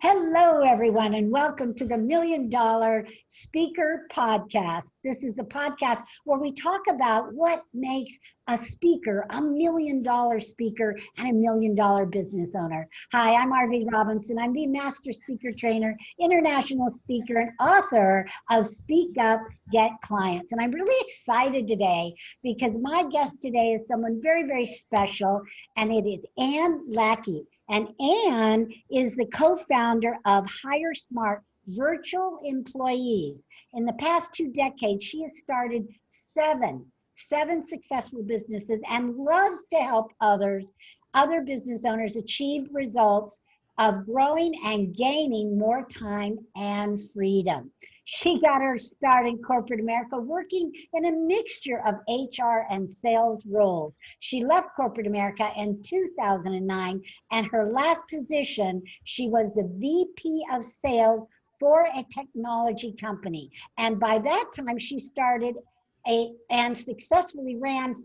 Hello, everyone, and welcome to the $1 Million Speaker Podcast. This is the podcast where we talk about what makes a speaker, a $1 million speaker, and a $1 million business owner. Hi, I'm Arvee Robinson. I'm the Master Speaker Trainer, International Speaker, and author of Speak Up, Get Clients. And I'm really excited today because my guest today is someone very, very special, and it is Anne Lackey. And Anne is the co-founder of Hire Smart Virtual Employees. In the past 2 decades, she has started seven successful businesses and loves to help other business owners achieve results of growing and gaining more time and freedom. She got her start in corporate America working in a mixture of HR and sales roles. She left corporate America in 2009, and her last position, she was the VP of sales for a technology company. And by that time, she started and successfully ran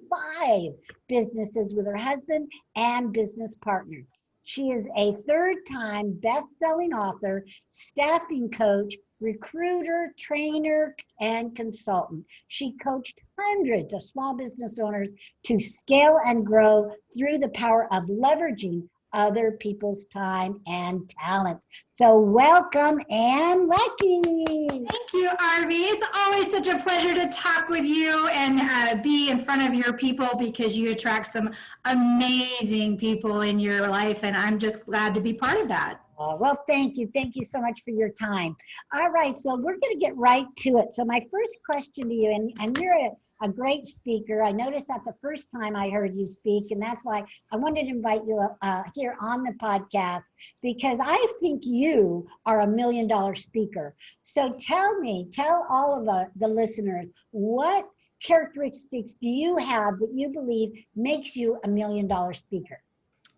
5 businesses with her husband and business partner. She is a 3rd-time best-selling author, staffing coach, recruiter, trainer, and consultant. She coached hundreds of small business owners to scale and grow through the power of leveraging other people's time and talents. So welcome, Anne Lackey. Thank you, Arvee. It's always such a pleasure to talk with you and be in front of your people because you attract some amazing people in your life, and I'm just glad to be part of that. Well, thank you. Thank you so much for your time. All right, so we're going to get right to it. So my first question to you, and you're a great speaker. I noticed that the first time I heard you speak, and that's why I wanted to invite you here on the podcast, because I think you are a $1 million speaker. So tell all of the listeners, what characteristics do you have that you believe makes you a $1 million speaker?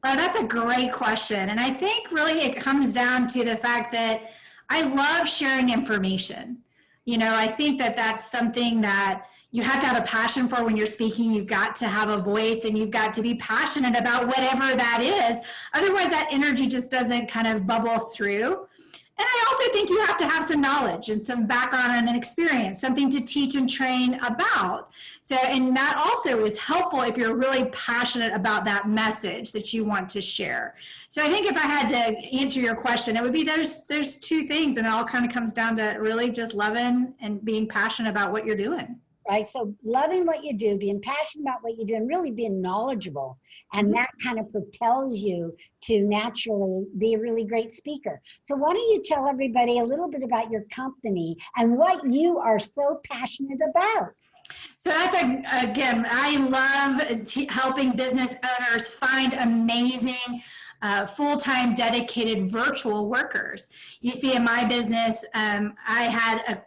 Oh, that's a great question. And I think really it comes down to the fact that I love sharing information. You know, I think that that's something that you have to have a passion for when you're speaking. You've got to have a voice and you've got to be passionate about whatever that is. Otherwise, that energy just doesn't kind of bubble through. And I also think you have to have some knowledge and some background and experience, something to teach and train about. So, and that also is helpful if you're really passionate about that message that you want to share. So I think if I had to answer your question, it would be there's 2 things, and it all kind of comes down to really just loving and being passionate about what you're doing. Right, so loving what you do, being passionate about what you do, and really being knowledgeable, and that kind of propels you to naturally be a really great speaker. So why don't you tell everybody a little bit about your company and what you are so passionate about? So that's, again, I love helping business owners find amazing full-time dedicated virtual workers. You see, in my business, I had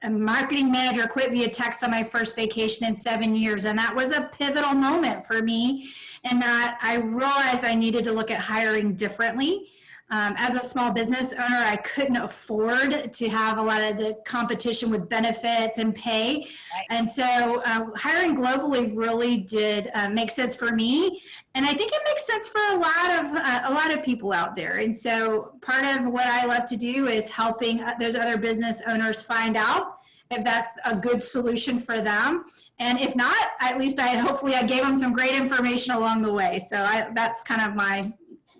a marketing manager quit via text on my first vacation in 7 years. And that was a pivotal moment for me in that I realized I needed to look at hiring differently. As a small business owner, I couldn't afford to have a lot of the competition with benefits and pay. Right. And so hiring globally really did make sense for me. And I think it makes sense for a lot of people out there. And so part of what I love to do is helping those other business owners find out if that's a good solution for them. And if not, at least hopefully I gave them some great information along the way. So that's kind of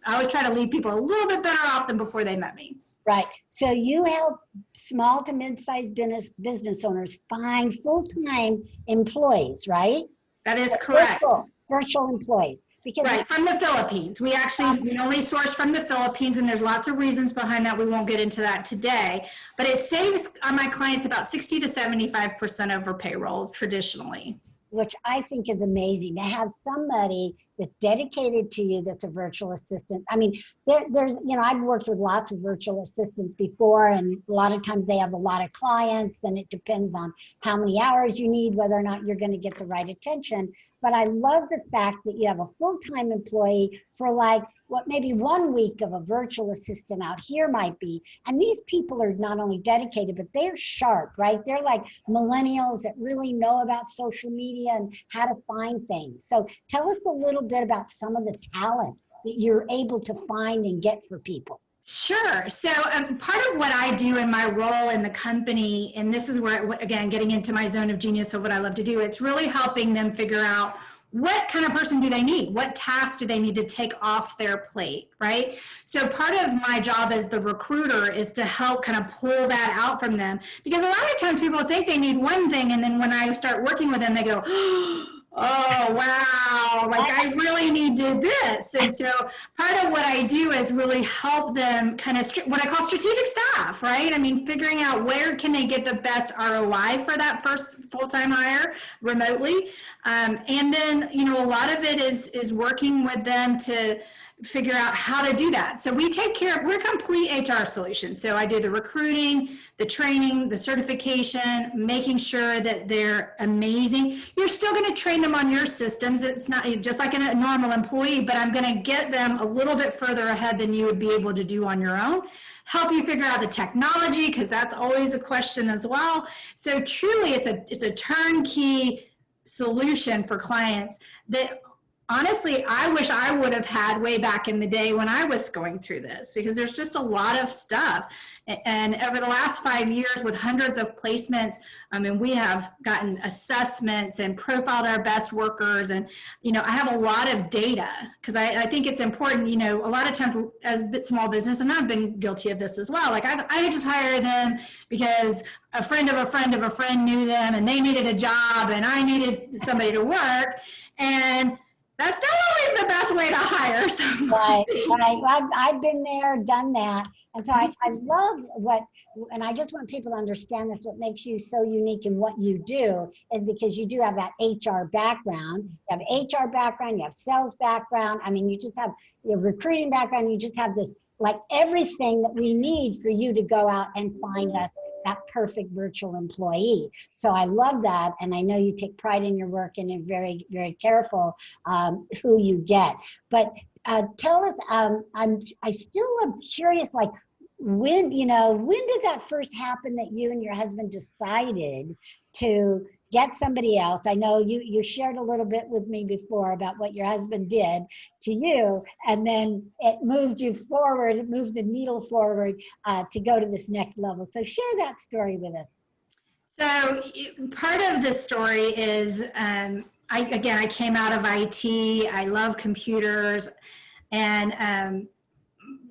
I always try to leave people a little bit better off than before they met me. Right. So you help small to mid-sized business owners find full-time employees, right? That is correct. Virtual employees. Because right, from the Philippines. We only source from the Philippines, and there's lots of reasons behind that. We won't get into that today. But it saves on my clients about 60 to 75% over payroll traditionally. Which I think is amazing, to have somebody that's dedicated to you that's a virtual assistant. I mean, there's, I've worked with lots of virtual assistants before, and a lot of times they have a lot of clients, and it depends on how many hours you need, whether or not you're going to get the right attention. But I love the fact that you have a full-time employee for maybe 1 week of a virtual assistant out here might be. And these people are not only dedicated, but they're sharp, right? They're like millennials that really know about social media and how to find things. So tell us a little bit about some of the talent that you're able to find and get for people. Sure. So part of what I do in my role in the company, and this is where, again, getting into my zone of genius of what I love to do, it's really helping them figure out what kind of person do they need? What tasks do they need to take off their plate, right? So part of my job as the recruiter is to help kind of pull that out from them. Because a lot of times people think they need one thing, and then when I start working with them, they go, oh, wow, like I really need to do this. And so part of what I do is really help them kind of what I call strategic staff, right? I mean, figuring out where can they get the best ROI for that first full-time hire remotely. And then, you know, a lot of it is working with them to figure out how to do that. So we take care of, we're a complete HR solution. So I do the recruiting, the training, the certification, making sure that they're amazing. You're still going to train them on your systems. It's not just like a normal employee, but I'm going to get them a little bit further ahead than you would be able to do on your own. Help you figure out the technology, because that's always a question as well. So truly it's a turnkey solution for clients that honestly, I wish I would have had way back in the day when I was going through this, because there's just a lot of stuff. And over the last 5 years with hundreds of placements, I mean, we have gotten assessments and profiled our best workers. And, you know, I have a lot of data because I think it's important, you know, a lot of times as small business, and I've been guilty of this as well. Like I just hired them because a friend of a friend of a friend knew them and they needed a job and I needed somebody to work. And that's not always the best way to hire somebody. Right. I've been there, done that. And so I love and I just want people to understand this, what makes you so unique in what you do is because you do have that HR background. You have HR background, you have sales background. I mean, you just have your recruiting background. You just have this, like everything that we need for you to go out and find us that perfect virtual employee. So I love that. And I know you take pride in your work and you're very, very careful who you get. But tell us, I still am curious, like when did that first happen that you and your husband decided to get somebody else? I know you shared a little bit with me before about what your husband did to you, and then it moved you forward, it moved the needle forward to go to this next level. So share that story with us. So part of the story is, I came out of IT, I love computers, and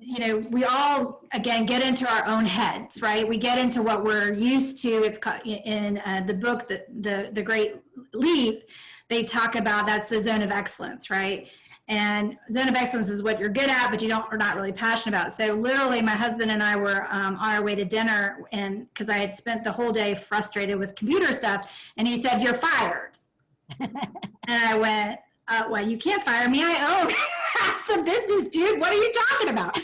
you know, we all, again, get into our own heads, right? We get into what we're used to. It's in the book, the Great Leap, they talk about that's the zone of excellence, right? And zone of excellence is what you're good at, but are not really passionate about. So literally my husband and I were on our way to dinner, and because I had spent the whole day frustrated with computer stuff, and he said, "You're fired." And I went, well, you can't fire me. I own half the business, dude. What are you talking about?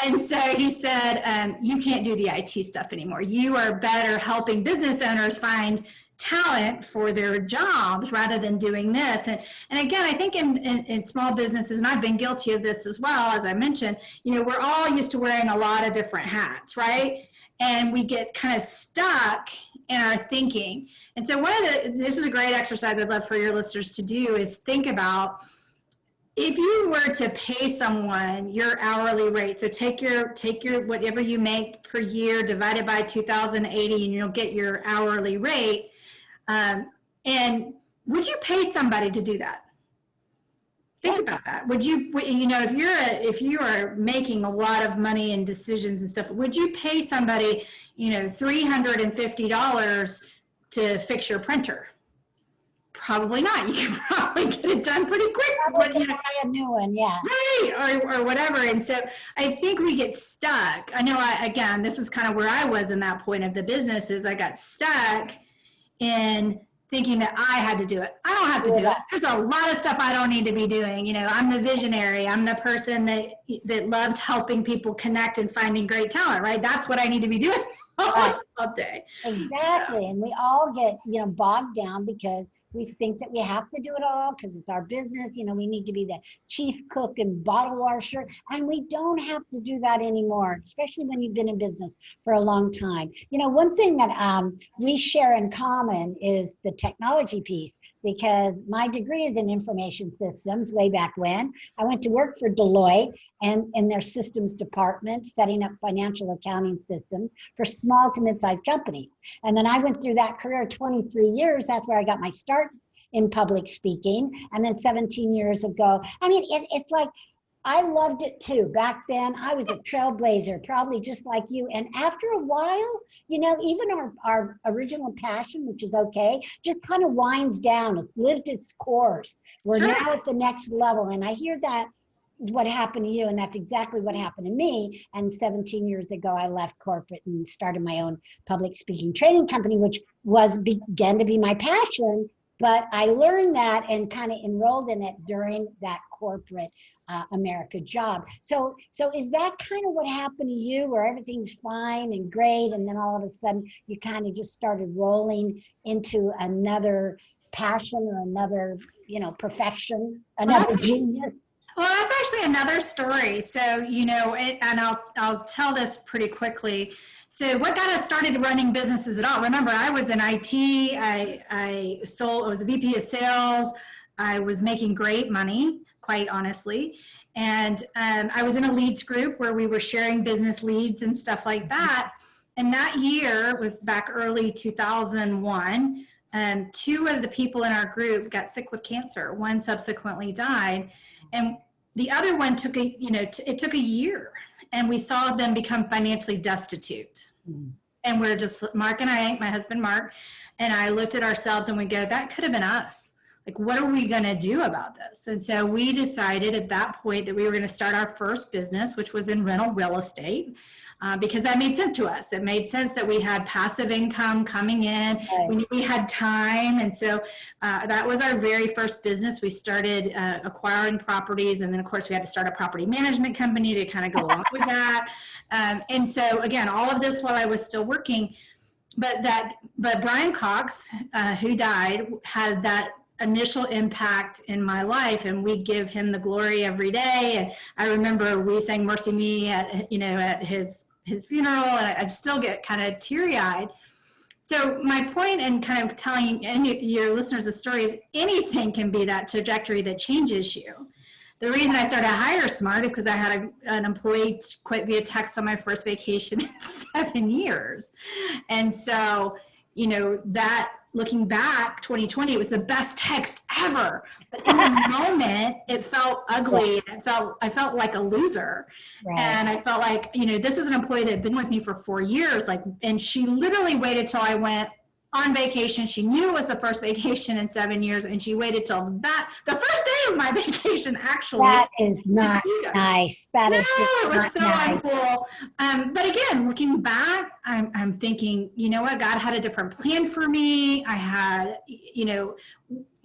And so he said, you can't do the IT stuff anymore. You are better helping business owners find talent for their jobs rather than doing this. And again, I think in small businesses, and I've been guilty of this as well, as I mentioned, you know, we're all used to wearing a lot of different hats, right? And we get kind of stuck in our thinking. And so this is a great exercise I'd love for your listeners to do, is think about if you were to pay someone your hourly rate. So take your whatever you make per year, divide it by 2,080, and you'll get your hourly rate. And would you pay somebody to do that? Think about that. Would you, you know, if you are making a lot of money and decisions and stuff, would you pay somebody, you know, $350 to fix your printer? Probably not. You can probably get it done pretty quick. Probably buy a new one, yeah. Right, or whatever. And so I think we get stuck. I know, again, this is kind of where I was in that point of the business, is I got stuck in thinking that I had to do it. I don't have to do it. There's a lot of stuff I don't need to be doing. You know, I'm the visionary. I'm the person that loves helping people connect and finding great talent, right? That's what I need to be doing all day. Exactly. Yeah. And we all get, you know, bogged down because we think that we have to do it all because it's our business. You know, we need to be the chief cook and bottle washer, and we don't have to do that anymore, especially when you've been in business for a long time. You know, one thing that we share in common is the technology piece, because my degree is in information systems way back when. I went to work for Deloitte and in their systems department, setting up financial accounting systems for small to mid-sized companies. And then I went through that career 23 years. That's where I got my start in public speaking. And then 17 years ago, I mean, it's like, I loved it too. Back then, I was a trailblazer, probably just like you. And after a while, you know, even our original passion, which is okay, just kind of winds down. It's lived its course. We're now at the next level. And I hear that is what happened to you. And that's exactly what happened to me. And 17 years ago, I left corporate and started my own public speaking training company, which began to be my passion. But I learned that and kind of enrolled in it during that corporate America job. So is that kind of what happened to you, where everything's fine and great, and then all of a sudden you kind of just started rolling into another passion or another, you know, perfection, another genius? Well, that's actually another story. So, you know, and I'll tell this pretty quickly. So what got us started running businesses at all? Remember, I was in IT. I was a VP of sales. I was making great money, quite honestly. And I was in a leads group where we were sharing business leads and stuff like that. And that year was back early 2001. Two of the people in our group got sick with cancer. One subsequently died. And the other one took it took a year. And we saw them become financially destitute. And we're just, Mark and I, my husband Mark, and I looked at ourselves and we go, that could have been us. Like, what are we going to do about this? And so we decided at that point that we were going to start our first business, which was in rental real estate, because that made sense to us. It made sense that we had passive income coming in. Right. We had time. And so that was our very first business. We started acquiring properties. And then, of course, we had to start a property management company to kind of go along with that. And so, again, all of this while I was still working. But Brian Cox, who died, had that initial impact in my life, and we give him the glory every day. And I remember we sang Mercy Me at his funeral, and I still get kind of teary-eyed. So my point in kind of telling your listeners the story is anything can be that trajectory that changes you. The reason I started Hire Smart is because I had an employee quit via text on my first vacation in 7 years. And so, you know, that looking back, 2020, it was the best text ever. But in the moment, it felt ugly. I felt like a loser. Right. And I felt like, you know, this was an employee that had been with me for 4 years. And she literally waited till I went on vacation. She knew it was the first vacation in 7 years, and she waited till the first day of my vacation, actually. That is not nice. That is just it was not so nice. Uncool. But again, looking back, I'm thinking, you know what, God had a different plan for me. I had, you know,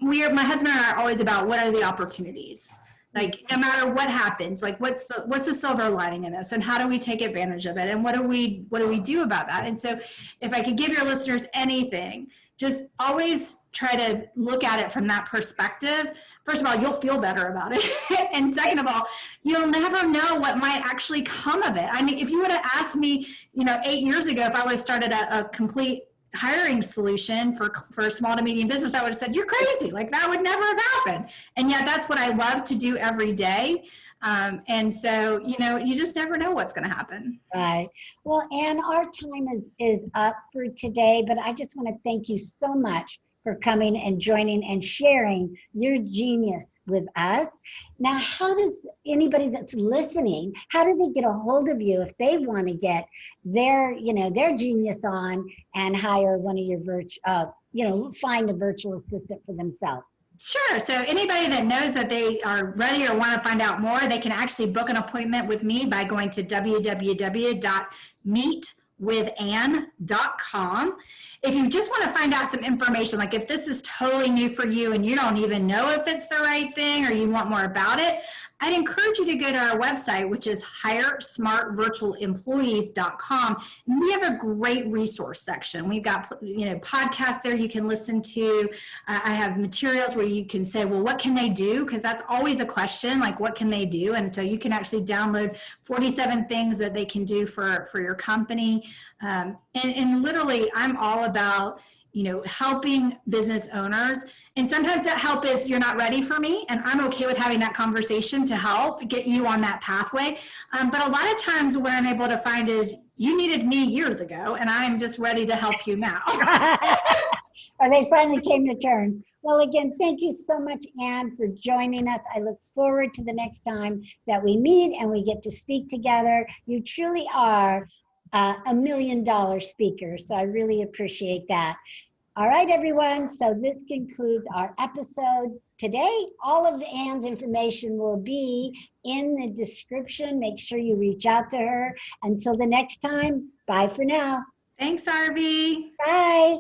my husband and I are always about what are the opportunities. Like, no matter what happens, like what's the silver lining in this, and how do we take advantage of it, and what do we do about that? And so if I could give your listeners anything, just always try to look at it from that perspective. First of all, you'll feel better about it. And second of all, you'll never know what might actually come of it. I mean, if you would have asked me, you know, 8 years ago, if I would have started a complete hiring solution for a small to medium business, I would have said, you're crazy. Like, that would never have happened. And yet that's what I love to do every day. And so, you know, you just never know what's going to happen. Right. Well, Anne, our time is up for today, but I just want to thank you so much for coming and joining and sharing your genius with us. Now, how does anybody that's listening, how do they get a hold of you if they want to get their genius on and hire one of your find a virtual assistant for themselves? Sure. So anybody that knows that they are ready or want to find out more, they can actually book an appointment with me by going to www.meetwithanne.com. If you just want to find out some information, like if this is totally new for you and you don't even know if it's the right thing or you want more about it, I'd encourage you to go to our website, which is hiresmartvirtualemployees.com. And we have a great resource section. We've got, you know, podcasts there you can listen to. I have materials where you can say, well, what can they do? Because that's always a question, like, what can they do? And so you can actually download 47 things that they can do for your company. And literally, I'm all about helping business owners. And sometimes that help is you're not ready for me, and I'm okay with having that conversation to help get you on that pathway. But a lot of times what I'm able to find is you needed me years ago, and I'm just ready to help you now. Or they finally came to terms. Well, again, thank you so much, Anne, for joining us. I look forward to the next time that we meet and we get to speak together. You truly are $1 million speaker, so I really appreciate that. All right, everyone, so this concludes our episode today. All of Anne's information will be in the description. Make sure you reach out to her. Until the next time, bye for now. Thanks, Arvee. Bye.